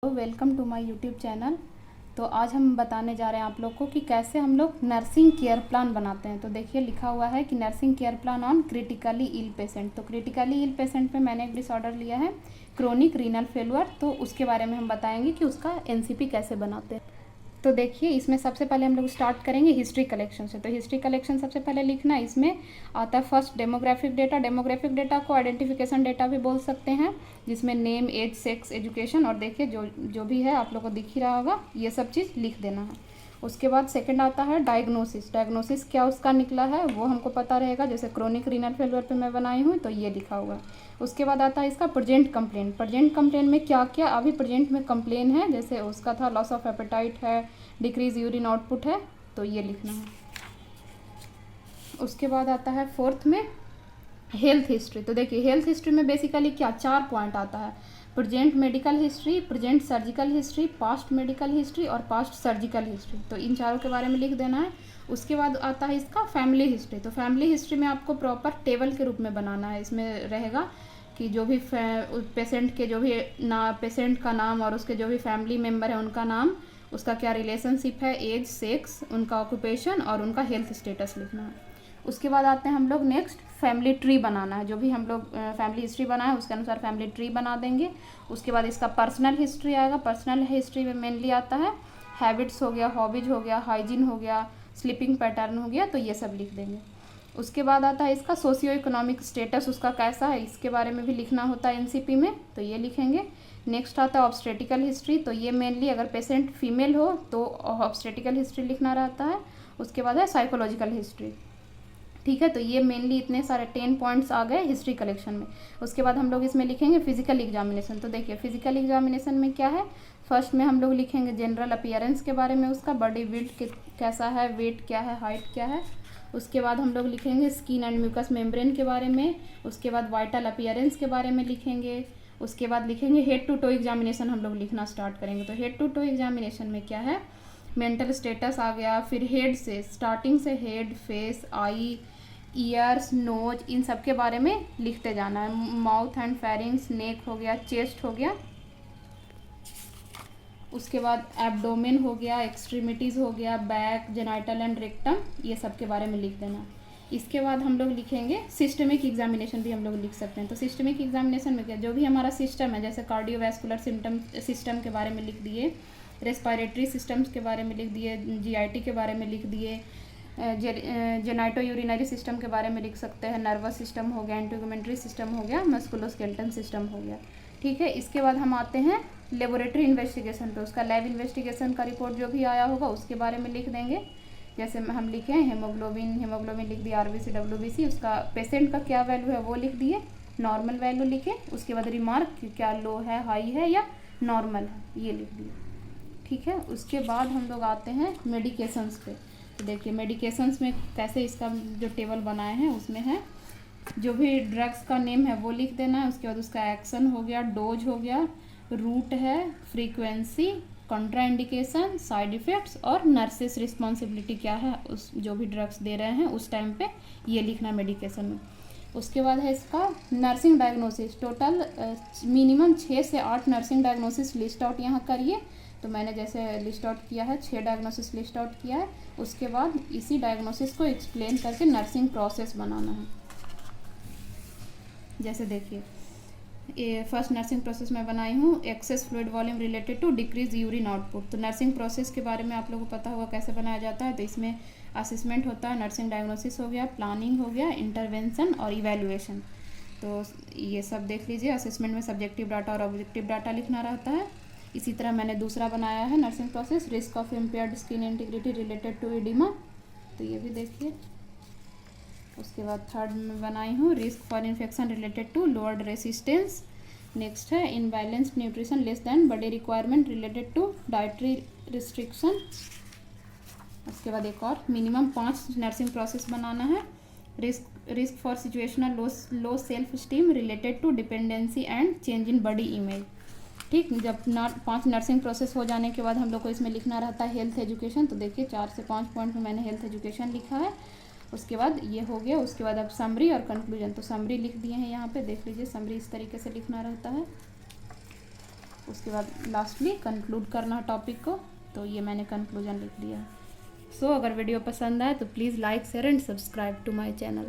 Welcome to my YouTube channel. तो आज हम बताने जा रहे हैं आप लोग को कि कैसे हम लोग नर्सिंग केयर प्लान बनाते हैं। तो देखिए लिखा हुआ है कि nursing care plan on critically ill patient. तो क्रिटिकली इल पेशेंट में मैंने एक डिसऑर्डर लिया है क्रोनिक रीनल फेलुअर, तो उसके बारे में हम बताएंगे कि उसका एनसीपी कैसे बनाते हैं। तो देखिए इसमें सबसे पहले हम लोग स्टार्ट करेंगे हिस्ट्री कलेक्शन से। तो हिस्ट्री कलेक्शन सबसे पहले लिखना, इसमें आता है first demographic data. Demographic data को आइडेंटिफिकेशन डेटा भी बोल सकते हैं, जिसमें नेम, एज, सेक्स, एजुकेशन और देखिए जो भी है आप लोग को दिख ही रहा होगा, ये सब चीज़ लिख देना है। उसके बाद सेकंड आता है डायग्नोसिस। डायग्नोसिस क्या उसका निकला है वो हमको पता रहेगा, जैसे क्रोनिक रीनल फेलुअर पे मैं बनाई हूँ तो ये लिखा हुआ है। उसके बाद आता है इसका प्रेजेंट कंप्लेन। प्रेजेंट कंप्लेन में क्या क्या अभी प्रेजेंट में कंप्लेन है, जैसे उसका था लॉस ऑफ एपेटाइट है, डिक्रीज यूरिन आउटपुट है, तो ये लिखना है। उसके बाद आता है फोर्थ में हेल्थ हिस्ट्री। तो देखिए हेल्थ हिस्ट्री में बेसिकली क्या 4 पॉइंट आता है, present medical history, present surgical history, past medical history और पास्ट सर्जिकल हिस्ट्री। तो इन चारों के बारे में लिख देना है। उसके बाद आता है इसका फैमिली हिस्ट्री। तो फैमिली हिस्ट्री में आपको प्रॉपर टेबल के रूप में बनाना है। इसमें रहेगा कि जो भी पेशेंट के जो भी पेशेंट का नाम और उसके जो भी फैमिली मेम्बर है उनका नाम, उसका क्या रिलेशनशिप है, एज, सेक्स, उनका ऑक्यूपेशन और उनका हेल्थ स्टेटस लिखना है। उसके बाद आते हैं हम लोग नेक्स्ट फैमिली ट्री बनाना है। जो भी हम लोग फैमिली हिस्ट्री बनाए है उसके अनुसार फैमिली ट्री बना देंगे। उसके बाद इसका पर्सनल हिस्ट्री आएगा। पर्सनल हिस्ट्री में मेनली आता है हैबिट्स हो गया, हॉबीज हो गया, हाइजीन हो गया, स्लीपिंग पैटर्न हो गया, तो ये सब लिख देंगे। उसके बाद आता है इसका सोशियो इकोनॉमिक स्टेटस, उसका कैसा है इसके बारे में भी लिखना होता है एनसीपी में, तो ये लिखेंगे। नेक्स्ट आता है ऑब्स्टेटिकल हिस्ट्री। तो ये मेनली अगर पेशेंट फीमेल हो तो ऑब्स्टेटिकल हिस्ट्री लिखना रहता है। उसके बाद है साइकोलॉजिकल हिस्ट्री, ठीक है। तो ये मेनली इतने सारे 10 पॉइंट्स आ गए हिस्ट्री कलेक्शन में। उसके बाद हम लोग इसमें लिखेंगे फिजिकल एग्जामिनेशन। तो देखिए फिजिकल एग्जामिनेशन में क्या है, फर्स्ट में हम लोग लिखेंगे जनरल अपीयरेंस के बारे में, उसका बॉडी बिल्ड कैसा है, वेट क्या है, हाइट क्या है। उसके बाद हम लोग लिखेंगे स्किन एंड म्यूकस मेम्ब्रेन के बारे में। उसके बाद वाइटल अपीयरेंस के बारे में लिखेंगे। उसके बाद लिखेंगे हेड टू टो एग्जामिनेशन हम लोग लिखना स्टार्ट करेंगे। तो हेड टू टो एग्जामिनेशन में क्या है, मेंटल स्टेटस आ गया, फिर हेड से स्टार्टिंग से हेड, फेस, आई, ईयर्स, नोज, इन सब के बारे में लिखते जाना है। माउथ एंड फेरिंग्स, नेक हो गया, चेस्ट हो गया। उसके बाद एब्डोमेन हो गया, एक्सट्रीमिटीज़ हो गया, बैक, जेनाइटल एंड रेक्टम, ये सब के बारे में लिख देना। इसके बाद हम लोग लिखेंगे सिस्टमिक एग्जामिनेशन भी हम लोग लिख सकते हैं। तो सिस्टमिक एग्जामिनेशन में क्या, जो भी हमारा सिस्टम है, जैसे कार्डियोवैस्कुलर सिस्टम के बारे में लिख दिए, रेस्पिरेटरी सिस्टम्स के बारे में लिख दिए, जीआईटी के बारे में लिख दिए, जेनाइटो यूरिनरी सिस्टम के बारे में लिख सकते हैं, नर्वस सिस्टम हो गया, इंटीग्यूमेंट्री सिस्टम हो गया, मस्कुलोस्केलेटन सिस्टम हो गया, ठीक है। इसके बाद हम आते हैं लेबोरेटरी इन्वेस्टिगेशन पे। उसका लैब इन्वेस्टिगेशन का रिपोर्ट जो भी आया होगा उसके बारे में लिख देंगे। जैसे हम लिखे हैं हेमोग्लोबिन लिख दिया, आरबीसी, डब्ल्यूबीसी, उसका पेशेंट का क्या वैल्यू है वो लिख दिए, नॉर्मल वैल्यू लिखे। उसके बाद रिमार्क क्या लो है, हाई है या नॉर्मल है, ये लिख दिए, ठीक है। उसके बाद हम लोग आते हैं मेडिकेशंस पे। तो देखिए मेडिकेशंस में कैसे इसका जो टेबल बनाए हैं उसमें है जो भी ड्रग्स का नेम है वो लिख देना है। उसके बाद उसका एक्शन हो गया, डोज हो गया, रूट है, फ्रीक्वेंसी, कॉन्ट्राइंडिकेशन, साइड इफ़ेक्ट्स और नर्सेस रिस्पॉन्सिबिलिटी क्या है उस जो भी ड्रग्स दे रहे हैं उस टाइम पे, ये लिखना मेडिकेशन में। उसके बाद है इसका नर्सिंग डायग्नोसिस। टोटल मिनिमम 6 से 8 नर्सिंग डायग्नोसिस लिस्ट आउट यहाँ करिए। तो मैंने जैसे लिस्ट आउट किया है 6 डायग्नोसिस लिस्ट आउट किया है। उसके बाद इसी डायग्नोसिस को एक्सप्लेन करके नर्सिंग प्रोसेस बनाना है। जैसे देखिए ये फर्स्ट नर्सिंग प्रोसेस मैं बनाई हूँ, excess fluid volume related to decrease urine output. तो नर्सिंग प्रोसेस के बारे में आप लोगों को पता होगा कैसे बनाया जाता है। तो इसमें असेसमेंट होता है, नर्सिंग डायग्नोसिस हो गया, प्लानिंग हो गया, इंटरवेंशन और इवैल्यूएशन। तो ये सब देख लीजिए। असेसमेंट में सब्जेक्टिव डाटा और ऑब्जेक्टिव डाटा लिखना रहता है। इसी तरह मैंने दूसरा बनाया है nursing process, risk of impaired skin integrity related to oedema, तो ये भी देखिए। उसके बाद थर्ड में बनाई हूँ risk for infection related to lowered resistance. Next है imbalanced nutrition less than body requirement related to dietary restriction. उसके बाद एक और मिनिमम 5 नर्सिंग प्रोसेस बनाना है। Risk for situational low self esteem related to dependency and change in body image, ठीक। जब 5 nursing process हो जाने के बाद हम लोग को इसमें लिखना रहता है हेल्थ एजुकेशन। तो देखिए 4 से 5 पॉइंट में मैंने हेल्थ एजुकेशन लिखा है। उसके बाद ये हो गया। उसके बाद अब समरी और कंक्लूजन। तो समरी लिख दिए हैं यहाँ पे, देख लीजिए समरी इस तरीके से लिखना रहता है। उसके बाद लास्टली कंक्लूड करना है टॉपिक को, तो ये मैंने कंक्लूजन लिख दिया है। सो अगर वीडियो पसंद आए तो please like share and subscribe to my channel.